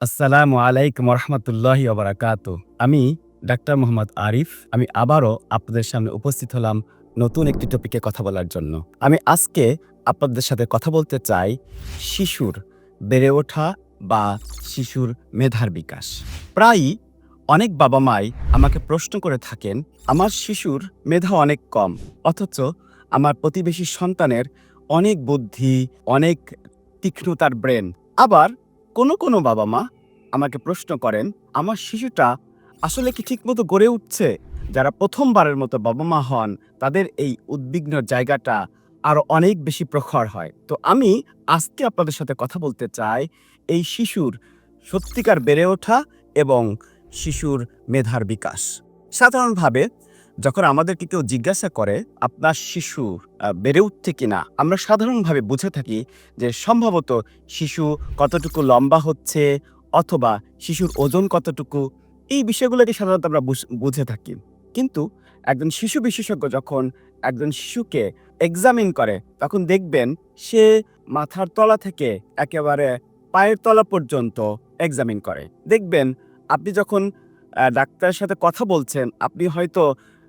আসসালামু আলাইকুম রহমতুল্লাহি ওবারাকাতু। আমি ডাক্তার মোহাম্মদ আরিফ। আমি আবারও আপনাদের সামনে উপস্থিত হলাম নতুন একটি টপিকে কথা বলার জন্য। আমি আজকে আপনাদের সাথে কথা বলতে চাই শিশুর বেড়ে ওঠা বা শিশুর মেধার বিকাশ। প্রায়ই অনেক বাবা-মাই আমাকে প্রশ্ন করে থাকেন, আমার শিশুর মেধা অনেক কম, অথচ আমার প্রতিবেশী সন্তানের অনেক বুদ্ধি, অনেক তীক্ষ্ণতার ব্রেন। আবার কোনো বাবা-মা আমাকে প্রশ্ন করেন, আমার শিশুটা আসলে কি ঠিকমতো গড়ে উঠছে? যারা প্রথমবারের মতো বাবা-মা হন, তাদের এই উদ্বিগ্ন জায়গাটা আরো অনেক বেশি প্রখর হয়। তো আমি আজকে আপনাদের সাথে কথা বলতে চাই এই শিশুর সত্যিকার বেড়ে ওঠা এবং শিশুর মেধার বিকাশ। সাধারণভাবে যখন আমাদেরকে কেউ জিজ্ঞাসা করে, আপনার শিশু বেড়ে উঠছে কিনা? আমরা সাধারণভাবে বুঝে থাকি যে সম্ভবত শিশু কতটুকু লম্বা হচ্ছে অথবা শিশুর ওজন কতটুকু, এই বিষয়গুলোকে সাধারণত আমরা বুঝে থাকি। কিন্তু একজন শিশু বিশেষজ্ঞ যখন একজন শিশুকে এক্সামিন করে, তখন দেখবেন সে মাথার তলা থেকে একেবারে পায়ের তলা পর্যন্ত এক্সামিন করে। দেখবেন আপনি যখন ডাক্তারের সাথে কথা বলছেন, আপনি হয়তো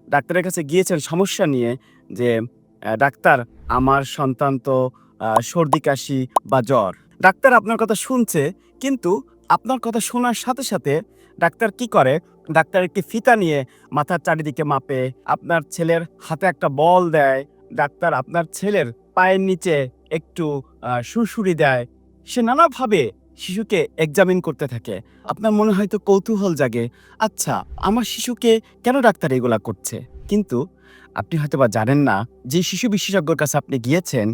ডাক্তারের কাছে গিয়েছেন সমস্যা নিয়ে যে, "ডাক্তার, আমার সন্তান তো সর্দি কাশি বা জ্বর।" ডাক্তার আপনার কথা শুনছে, কিন্তু আপনার কথা শোনার সাথে ডাক্তার কি করে? ডাক্তার একটি ফিতা নিয়ে মাথার চারিদিকে মাপে, আপনার ছেলের হাতে একটা বল দেয়, ডাক্তার আপনার ছেলের পায়ের নিচে একটু সুড়সুড়ি দেয়। সে নানাভাবে শিশুকে এক্সামিন করতে থাকে। আপনার মনে হয়তো কৌতূহল জাগে, আচ্ছা আমার শিশুকে কেন ডাক্তার এগুলা করছে? কিন্তু আপনি হয়তোবা জানেন না যে শিশু বিশেষজ্ঞর কাছে আপনি গিয়েছেন,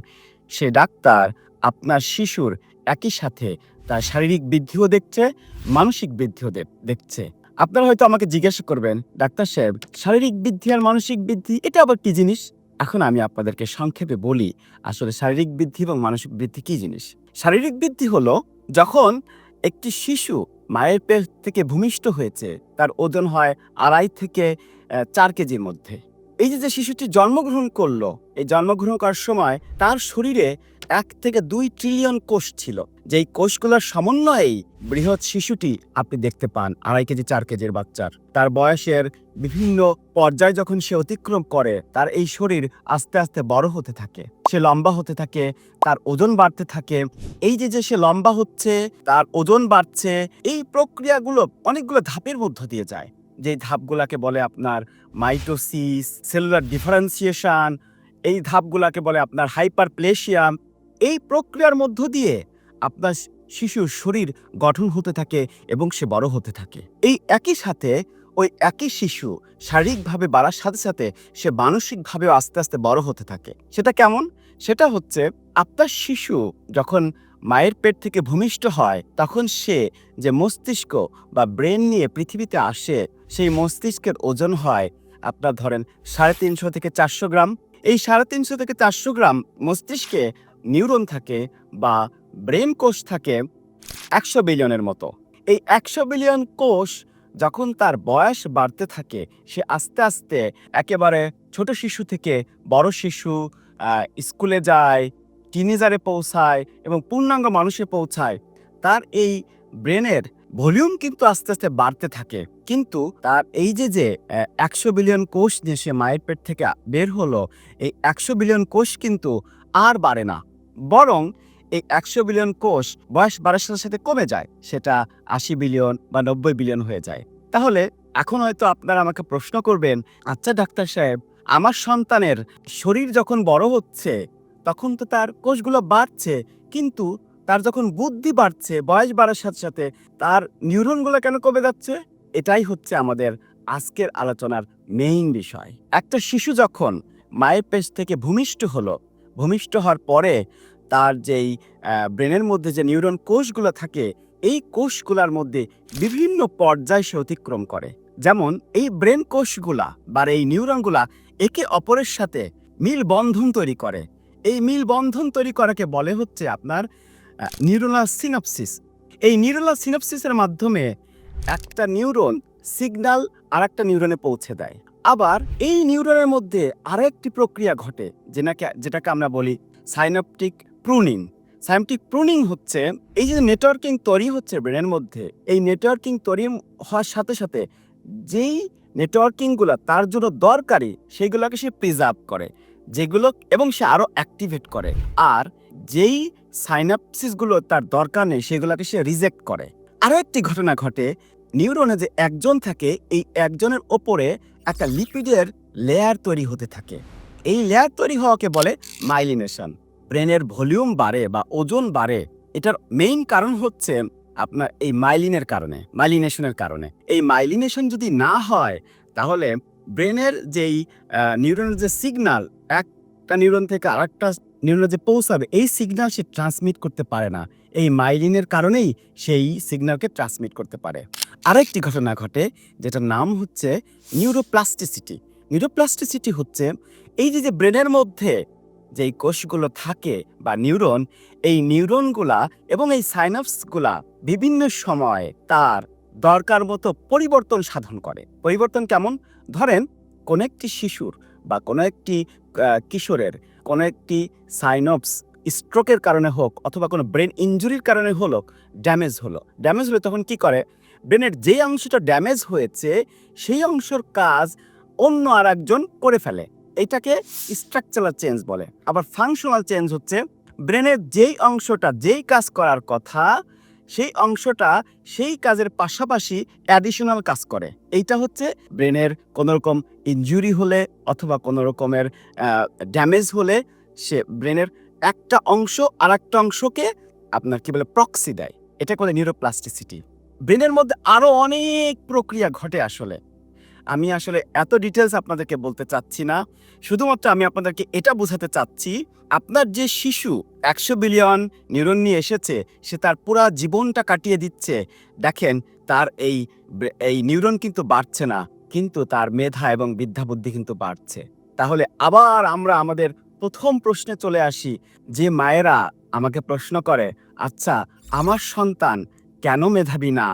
সে ডাক্তার আপনার শিশুর একই সাথে তার শারীরিক বৃদ্ধিও দেখছে, মানসিক বৃদ্ধিও দেখছে। আপনারা হয়তো আমাকে জিজ্ঞাসা করবেন, ডাক্তার সাহেব, শারীরিক বৃদ্ধি আর মানসিক বৃদ্ধি এটা আবার কি জিনিস? এখন আমি আপনাদেরকে সংক্ষেপে বলি, আসলে শারীরিক বৃদ্ধি এবং মানসিক বৃদ্ধি কি জিনিস। শারীরিক বৃদ্ধি হলো যখন একটি শিশু মায়ের পেট থেকে ভূমিষ্ঠ হয়েছে, তার ওজন হয় ২.৫ থেকে ৪ কেজির মধ্যে। এই যে শিশুটি জন্মগ্রহণ করলো, এই জন্মগ্রহণ করার সময় তার শরীরে ১ থেকে ২ ট্রিলিয়ন কোষ ছিল। যেই কোষগুলোর সমন্বয়েই বৃহৎ শিশুটি আপনি দেখতে পান, ২.৫ কেজি ৪ কেজির বাচ্চার। তার বয়সের বিভিন্ন পর্যায় যখন সে অতিক্রম করে, তার এই শরীর আস্তে আস্তে বড় হতে থাকে, সে লম্বা হতে থাকে, তার ওজন বাড়তে থাকে। এই যে সে লম্বা হচ্ছে, তার ওজন বাড়ছে, এই প্রক্রিয়াগুলো অনেকগুলো ধাপের মধ্য দিয়ে যায়। যে ধাপগুলাকে বলে আপনার মাইটোসিস, সেলুলার ডিফারেন্সিয়েশন, এই ধাপগুলাকে বলে আপনার হাইপারপ্লেশিয়া। এই প্রক্রিয়ার মধ্য দিয়ে আপনার শিশুর শরীর গঠন হতে থাকে এবং সে বড় হতে থাকে। এই একই সাথে ওই একই শিশু শারীরিকভাবে বাড়ার সাথে সে মানসিকভাবেও আস্তে আস্তে বড় হতে থাকে। সেটা কেমন? সেটা হচ্ছে আপনার শিশু যখন মায়ের পেট থেকে ভূমিষ্ঠ হয়, তখন সে যে মস্তিষ্ক বা ব্রেন নিয়ে পৃথিবীতে আসে, সেই মস্তিষ্কের ওজন হয় আপনার ধরেন ৩৫০ থেকে ৪০০ গ্রাম। এই ৩৫০ থেকে ৪০০ গ্রাম মস্তিষ্কে নিউরন থাকে বা ব্রেন কোষ থাকে ১০০ বিলিয়নের মতো। এই ১০০ বিলিয়ন কোষ যখন তার বয়স বাড়তে থাকে, সে আস্তে আস্তে একেবারে ছোট শিশু থেকে বড় শিশু, স্কুলে যায়, টিনেজারে পৌঁছায় এবং পূর্ণাঙ্গ মানুষে পৌঁছায়। তার এই ব্রেনের ভলিউম কিন্তু আস্তে আস্তে বাড়তে থাকে। কিন্তু তার এই যে ১০০ বিলিয়ন কোষ নিয়ে সে মায়ের পেট থেকে বের হলো, এই ১০০ বিলিয়ন কোষ কিন্তু আর বাড়ে না, বরং এই ১০০ বিলিয়ন কোষ বয়স বাড়ার সাথে কমে যায়। সেটা ৮০ বিলিয়ন বা ৯০ বিলিয়ন হয়ে যায়। তাহলে এখন হয়তো আপনারা আমাকে প্রশ্ন করবেন, আচ্ছা ডাক্তার সাহেব, আমার সন্তানের শরীর যখন বড় হচ্ছে, তখন তো তার কোষগুলো বাড়ছে, কিন্তু তার যখন বুদ্ধি বাড়ছে, বয়স বাড়ার সাথে তার নিউরনগুলো কেন কমে যাচ্ছে? এটাই হচ্ছে আমাদের আজকের আলোচনার মেইন বিষয়। একটা শিশু যখন মায়ের পেট থেকে ভূমিষ্ঠ হলো, ভূমিষ্ঠ হওয়ার পরে তার যেই ব্রেনের মধ্যে যে নিউরন কোষগুলো থাকে, এই কোষগুলার মধ্যে বিভিন্ন পর্যায় সে অতিক্রম করে। যেমন এই ব্রেন কোষগুলা বা এই নিউরনগুলা একে অপরের সাথে মিল বন্ধন তৈরি করে। এই মিল বন্ধন তৈরি করাকে বলে হচ্ছে আপনার নিউরোনাল সিনাপসিস। এই নিউরোনাল সিনাপসিসের মাধ্যমে একটা নিউরন সিগন্যাল আরেকটা নিউরনে পৌঁছে দেয়। আবার এই নিউরনের মধ্যে আরেকটি প্রক্রিয়া ঘটে, যেটাকে আমরা বলি সাইন্যাপটিক প্রুনিং। সাইন্যাপটিক প্রুনিং হচ্ছে এই যে নেটওয়ার্কিং তৈরি হচ্ছে ব্রেনের মধ্যে, এই নেটওয়ার্কিং তৈরি হওয়ার সাথে সাথে যেই নেটওয়ার্কিংগুলো তার জন্য দরকারি সেইগুলোকে সে প্রিজার্ভ করে, যেগুলো এবং সে আরও অ্যাক্টিভেট করে। আর যেই সাইনাপসিসগুলো তার দরকার নেই সেগুলোকে সে রিজেক্ট করে। আরও একটি ঘটনা ঘটে, নিউরনে যে একজন থাকে, এই একজনের ওপরে একটা লিপিডের লেয়ার তৈরি হতে থাকে। এই লেয়ার তৈরি হওয়াকে বলে মাইলিনেশন। ব্রেনের ভলিউম বাড়ে বা ওজন বাড়ে, এটার মেইন কারণ হচ্ছে আপনার এই মাইলিনের কারণে, মাইলিনেশনের কারণে। এই মাইলিনেশন যদি না হয় তাহলে ব্রেনের যেই নিউরনের যে সিগন্যাল একটা নিউরন থেকে আরেকটা নিউরনে যে পৌঁছাবে, এই সিগন্যাল সে ট্রান্সমিট করতে পারে না। এই মাইলিনের কারণেই সেই সিগন্যালকে ট্রান্সমিট করতে পারে। আরেকটি ঘটনা ঘটে যেটার নাম হচ্ছে নিউরোপ্লাস্টিসিটি। নিউরোপ্লাস্টিসিটি হচ্ছে এই যে ব্রেনের মধ্যে যেই কোষগুলো থাকে বা নিউরন, এই নিউরনগুলা এবং এই সাইনাপসগুলা বিভিন্ন সময় তার দরকার মতো পরিবর্তন সাধন করে। পরিবর্তন কেমন? ধরেন কোনো একটি শিশুর বা কোনো একটি কিশোরের কোনো একটি সাইনাপস স্ট্রোকের কারণে হোক অথবা কোনো ব্রেন ইনজুরির কারণে হোক ড্যামেজ হলে তখন কি করে, ব্রেনের যে অংশটা ড্যামেজ হয়েছে সেই অংশের কাজ অন্য আর একজন করে ফেলে। এটাকে স্ট্রাকচারাল চেঞ্জ বলে। আবার ফাংশনাল চেঞ্জ হচ্ছে ব্রেনের যেই অংশটা যেই কাজ করার কথা সেই অংশটা সেই কাজের পাশাপাশি অ্যাডিশনাল কাজ করে। এইটা হচ্ছে ব্রেনের কোনো রকম ইনজুরি হলে অথবা কোনো রকমের ড্যামেজ হলে সে ব্রেনের একটা অংশ আর একটা অংশকে আপনার কি বলে প্রক্সি দেয়। এটা বলে নিউরোপ্লাস্টিসিটি। ব্রেনের মধ্যে আরও অনেক প্রক্রিয়া ঘটে। আমি আসলে এত ডিটেলস আপনাদেরকে বলতে চাচ্ছি না, শুধুমাত্র আমি আপনাদেরকে এটা বোঝাতে চাচ্ছি, আপনার যে শিশু 100 বিলিয়ন নিউরন নিয়ে এসেছে, সে তার পুরা জীবনটা কাটিয়ে দিচ্ছে, দেখেন তার এই নিউরন কিন্তু বাড়ছে না, কিন্তু তার মেধা এবং বিদ্যাবুদ্ধি কিন্তু বাড়ছে। তাহলে আবার আমরা আমাদের প্রথম প্রশ্নে চলে আসি, যে মায়েরা আমাকে প্রশ্ন করে, আচ্ছা আমার সন্তান কেন মেধাবী না,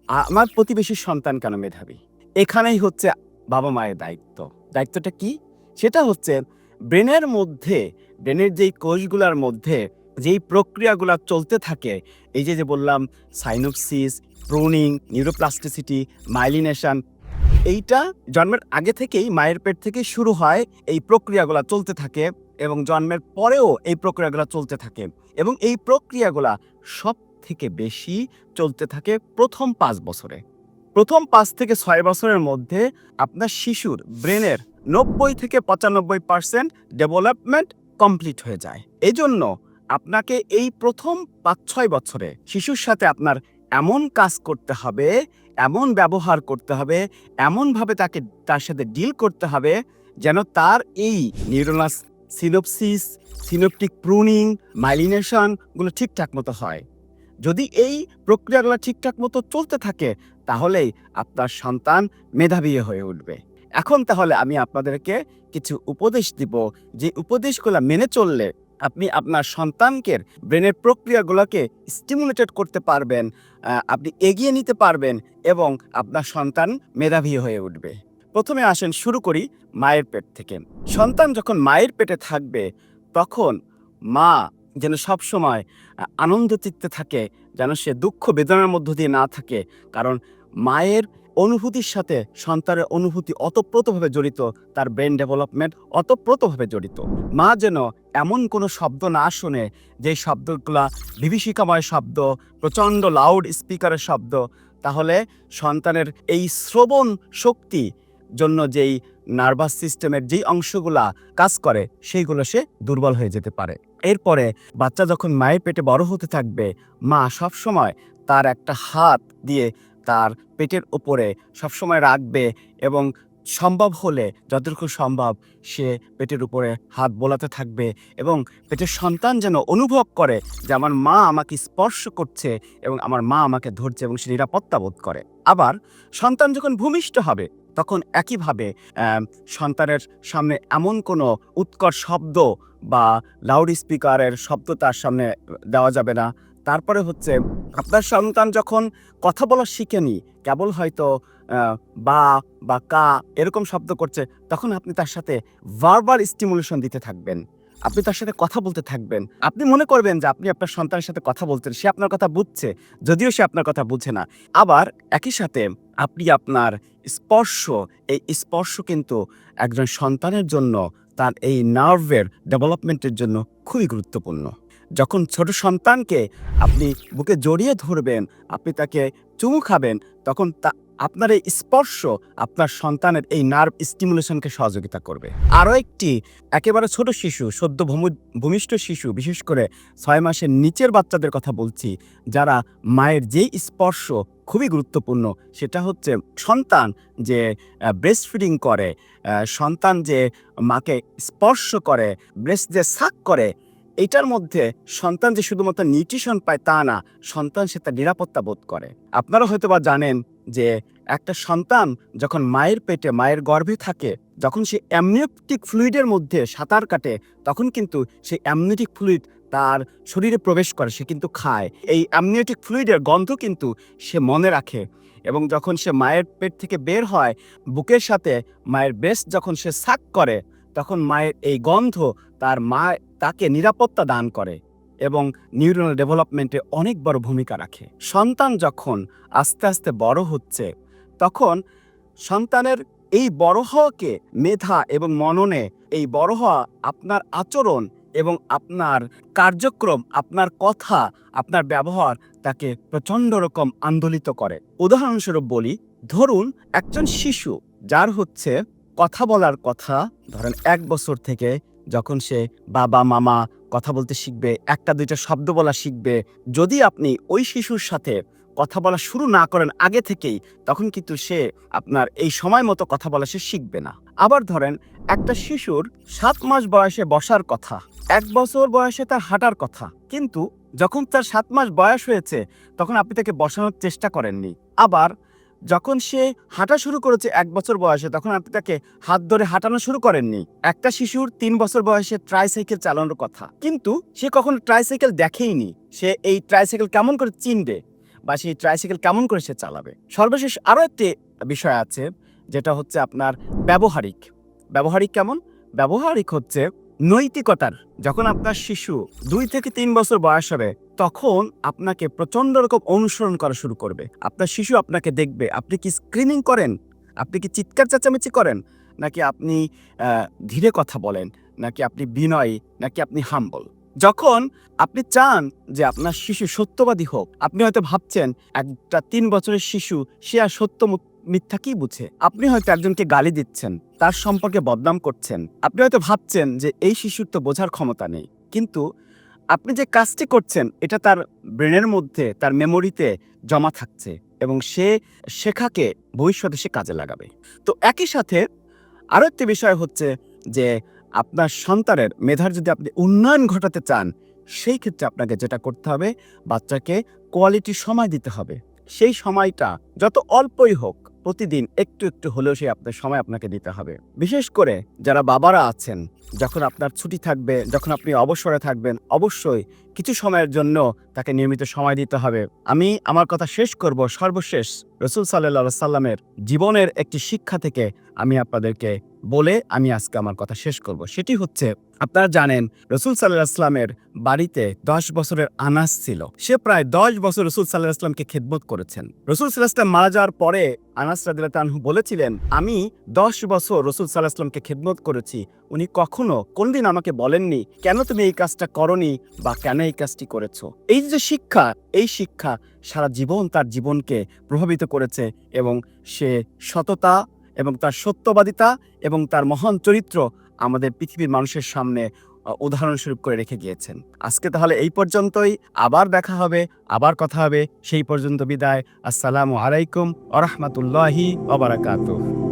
আমার প্রতিবেশীর সন্তান কেন মেধাবী? এখানেই হচ্ছে বাবা মায়ের দায়িত্বটা কি? সেটা হচ্ছে ব্রেনের মধ্যে, ব্রেনের যেই কোষগুলোর মধ্যে যেই প্রক্রিয়াগুলো চলতে থাকে, এই যে বললাম সাইনোপসিস, প্রুনিং, নিউরোপ্লাস্টিসিটি, মাইলিনেশন, এইটা জন্মের আগে থেকেই মায়ের পেট থেকে শুরু হয়। এই প্রক্রিয়াগুলো চলতে থাকে এবং জন্মের পরেও এই প্রক্রিয়াগুলো চলতে থাকে, এবং এই প্রক্রিয়াগুলো সব থেকে বেশি চলতে থাকে প্রথম 5 বছরে। প্রথম 5 থেকে 6 বছরের মধ্যে আপনার শিশুর ব্রেনের 90 থেকে 95% ডেভেলপমেন্ট কমপ্লিট হয়ে যায়। এজন্য আপনাকে এই প্রথম 5-6 বছরে শিশুর সাথে আপনার এমন কাজ করতে হবে, এমন ব্যবহার করতে হবে, এমনভাবে তার সাথে ডিল করতে হবে যেন তার এই নিউরোনাল সিনোপসিস, সিনোপটিক প্রুনিং, মাইলিনেশনগুলো ঠিকঠাক মতো হয়। যদি এই প্রক্রিয়াগুলো ঠিকঠাক মতো চলতে থাকে তাহলেই আপনার সন্তান মেধাবী হয়ে উঠবে। এখন তাহলে আমি আপনাদেরকে কিছু উপদেশ দিব, যে উপদেশগুলো মেনে চললে আপনি আপনার সন্তানকে ব্রেনের প্রক্রিয়াগুলোকে স্টিমুলেটেড করতে পারবেন, আপনি এগিয়ে নিতে পারবেন এবং আপনার সন্তান মেধাবী হয়ে উঠবে। প্রথমে আসেন, শুরু করি মায়ের পেট থেকে। সন্তান যখন মায়ের পেটে থাকবে তখন মা যেন সবসময় আনন্দ চিত্তে থাকে, যেন সে দুঃখ বেদনার মধ্য দিয়ে না থাকে। কারণ মায়ের অনুভূতির সাথে সন্তানের অনুভূতি ওতপ্রোতভাবে জড়িত, তার ব্রেন ডেভেলপমেন্ট ওতপ্রোতভাবে জড়িত। মা যেন এমন কোনো শব্দ না শোনে যে শব্দগুলা বিভীষিকাময় শব্দ, প্রচণ্ড লাউড স্পিকারের শব্দ, তাহলে সন্তানের এই শ্রবণ শক্তি জন্য যেই নার্ভাস সিস্টেমের যেই অংশগুলা কাজ করে সেইগুলো সে দুর্বল হয়ে যেতে পারে। এরপরে বাচ্চা যখন মায়ের পেটে বড় হতে থাকবে, মা সবসময় তার একটা হাত দিয়ে তার পেটের উপরে সবসময় রাখবে এবং সম্ভব হলে যতটুকু সম্ভব সে পেটের উপরে হাত বোলাতে থাকবে এবং পেটের সন্তান যেন অনুভব করে যে আমার মা আমাকে স্পর্শ করছে এবং আমার মা আমাকে ধরছে এবং সে নিরাপত্তা বোধ করে। আবার সন্তান যখন ভূমিষ্ঠ হবে তখন একইভাবে সন্তানের সামনে এমন কোনো উৎকট শব্দ বা লাউড স্পিকারের শব্দ তার সামনে দেওয়া যাবে না। তারপরে হচ্ছে আপনার সন্তান যখন কথা বলা শিখেনি, কেবল হয়তো বা বা কা এরকম শব্দ করছে, তখন আপনি তার সাথে ভার্বাল স্টিমুলেশন দিতে থাকবেন। আপনি তার সাথে কথা বলতে থাকবেন। আপনি মনে করবেন যে আপনি আপনার সন্তানের সাথে কথা বলছেন, সে আপনার কথা বুঝছে, যদিও সে আপনার কথা বুঝে না। আবার একই সাথে আপনি আপনার স্পর্শ, এই স্পর্শ কিন্তু একজন সন্তানের জন্য তার এই নার্ভের ডেভেলপমেন্টের জন্য খুবই গুরুত্বপূর্ণ। যখন ছোট সন্তানকে আপনি বুকে জড়িয়ে ধরবেন, আপনি তাকে চুমু খাবেন, তখন আপনার এই স্পর্শ আপনার সন্তানের এই নার্ভ স্টিমুলেশনকে সহযোগিতা করবে। আরও একটি একেবারে ছোট শিশু, সদ্য ভূমিষ্ঠ শিশু, বিশেষ করে ৬ মাসের নিচের বাচ্চাদের কথা বলছি, যারা মায়ের যেই স্পর্শ খুবই গুরুত্বপূর্ণ, সেটা হচ্ছে সন্তান যে ব্রেস্ট ফিডিং করে, সন্তান যে মাকে স্পর্শ করে, ব্রেস্ট যে সাক করে, এইটার মধ্যে সন্তান যে শুধুমাত্র নিউট্রিশন পায় তা না, সন্তান সে তার নিরাপত্তা বোধ করে। আপনারা হয়তোবা জানেন যে একটা সন্তান যখন মায়ের পেটে, মায়ের গর্ভে থাকে, যখন সে অ্যামনিওটিক ফ্লুইডের মধ্যে সাঁতার কাটে, তখন কিন্তু সেই অ্যামনিওটিক ফ্লুইড তার শরীরে প্রবেশ করে, সে কিন্তু খায়। এই অ্যামনিওটিক ফ্লুইডের গন্ধ কিন্তু সে মনে রাখে, এবং যখন সে মায়ের পেট থেকে বের হয়, বুকের সাথে মায়ের ব্রেস্ট যখন সে সাক করে, তখন মায়ের এই গন্ধ তাকে নিরাপত্তা দান করে এবং নিউরনাল ডেভেলপমেন্টে অনেক বড় ভূমিকা রাখে। সন্তান যখন আস্তে আস্তে বড় হচ্ছে, তখন সন্তানের এই বড় হওয়াকে মেধা এবং মননে, এই বড় হওয়া আপনার আচরণ এবং আপনার কার্যক্রম, আপনার কথা, আপনার ব্যবহার তাকে প্রচণ্ড রকম আন্দোলিত করে। উদাহরণস্বরূপ বলি, ধরুন একজন শিশু যার হচ্ছে কথা বলার কথা, ধরেন ১ বছর থেকে যখন সে বাবা মামা কথা বলতে শিখবে, একটা দুইটা শব্দ বলা শিখবে, যদি আপনি ওই শিশুর সাথে কথা বলা শুরু না করেন আগে থেকেই, তখন কিন্তু সে আপনার এই সময় মতো কথা বলা সে শিখবে না। আবার ধরেন একটা শিশুর ৭ মাস বয়সে বসার কথা, ১ বছর বয়সে তার হাঁটার কথা, কিন্তু যখন তার ৭ মাস বয়স হয়েছে তখন আপনি তাকে বসানোর চেষ্টা করেননি। আবার যখন সে হাঁটা শুরু করেছে ১ বছর বয়সে, তখন আপনি তাকে হাত ধরে হাঁটানো শুরু করেননি। একটা শিশুর ৩ বছর বয়সে ট্রাইসাইকেল চালানোর কথা, কিন্তু সে কখনো ট্রাইসাইকেল দেখেইনি। সে এই ট্রাইসাইকেল কেমন করে চিনবে বা সেই ট্রাইসাইকেল কেমন করে সে চালাবে। সর্বশেষ আরও একটি বিষয় আছে, যেটা হচ্ছে আপনার ব্যবহারিক। ব্যবহারিক কেমন? ব্যবহারিক হচ্ছে নৈতিকতার। যখন আপনার শিশু ২ থেকে ৩ বছর বয়স হবে, তখন আপনাকে প্রচণ্ড রকম অনুসরণ করা শুরু করবে। আপনার শিশু আপনাকে দেখবে, আপনি কি স্ক্রিনিং করেন, আপনি কি চিৎকার চেঁচামেচি করেন, নাকি আপনি ধীরে কথা বলেন, নাকি আপনি বিনয়ী, নাকি আপনি হাম্বল। যখন আপনি চান যে আপনার শিশু সত্যবাদী হোক, আপনি হয়তো ভাবছেন একটা ৩ বছরের শিশু, সে আর সত্য মিথ্যা কি বুঝে। আপনি হয়তো একজনকে গালি দিচ্ছেন, তার সম্পর্কে বদনাম করছেন। আপনি হয়তো ভাবছেন যে এই শিশুর তো বোঝার ক্ষমতা নেই, কিন্তু আপনি যে কাজটি করছেন এটা তার ব্রেনের মধ্যে, তার মেমোরিতে জমা থাকছে এবং সে শেখাকে ভবিষ্যতে সে কাজে লাগাবে। তো একই সাথে আরও একটি বিষয় হচ্ছে যে আপনার সন্তানের মেধার যদি আপনি উন্নয়ন ঘটাতে চান, সেই ক্ষেত্রে আপনাকে যেটা করতে হবে, বাচ্চাকে কোয়ালিটি সময় দিতে হবে। সেই সময়টা যত অল্পই হোক, প্রতিদিন একটু একটু হলেও সেই আপনার সময় আপনাকে দিতে হবে। বিশেষ করে যারা বাবারা আছেন, যখন আপনার ছুটি থাকবে, যখন আপনি অবসরে থাকবেন, অবশ্যই কিছু সময়ের জন্য তাকে নিয়মিত সময় দিতে হবে। আমি আমার কথা শেষ করব সর্বশেষ রাসূল সাল্লাল্লাহু আলাইহি সাল্লামের জীবনের একটি শিক্ষা থেকে আমি আপনাদেরকে বলে আমি আজকে আমার কথা শেষ করব। সেটি হচ্ছে, আপনারা জানেন রাসূল সাল্লাল্লাহু আলাইহি সাল্লামের বাড়িতে ১০ বছরের আনাস ছিল। সে প্রায় ১০ বছর রাসূল সাল্লাল্লাহু আলাইহি সাল্লামকে খেদমত করেছেন। রাসূল সাল্লাল্লাহু আলাইহি সাল্লাম মারা যাওয়ার পরে আনাস রাদিয়াল্লাহু আনহু বলেছিলেন, আমি ১০ বছর রাসূল সাল্লাল্লাহু আলাইহি সাল্লামকে খেদমত করেছি, উনি কখনো কোনদিন আমাকে বলেননি কেন তুমি এই কাজটা করনি বা কেন এই কাজটি করেছো। এই যে শিক্ষা, এই শিক্ষা সারা জীবন তার জীবনকে প্রভাবিত করেছে এবং সে সততা এবং তার সত্যবাদিতা এবং তার মহান চরিত্র আমাদের পৃথিবীর মানুষের সামনে উদাহরণস্বরূপ করে রেখে গিয়েছেন। আজকে তাহলে এই পর্যন্তই, আবার দেখা হবে, আবার কথা হবে। সেই পর্যন্ত বিদায়। আসসালামু আলাইকুম ওয়া রাহমাতুল্লাহি ওয়া বারাকাতুহু।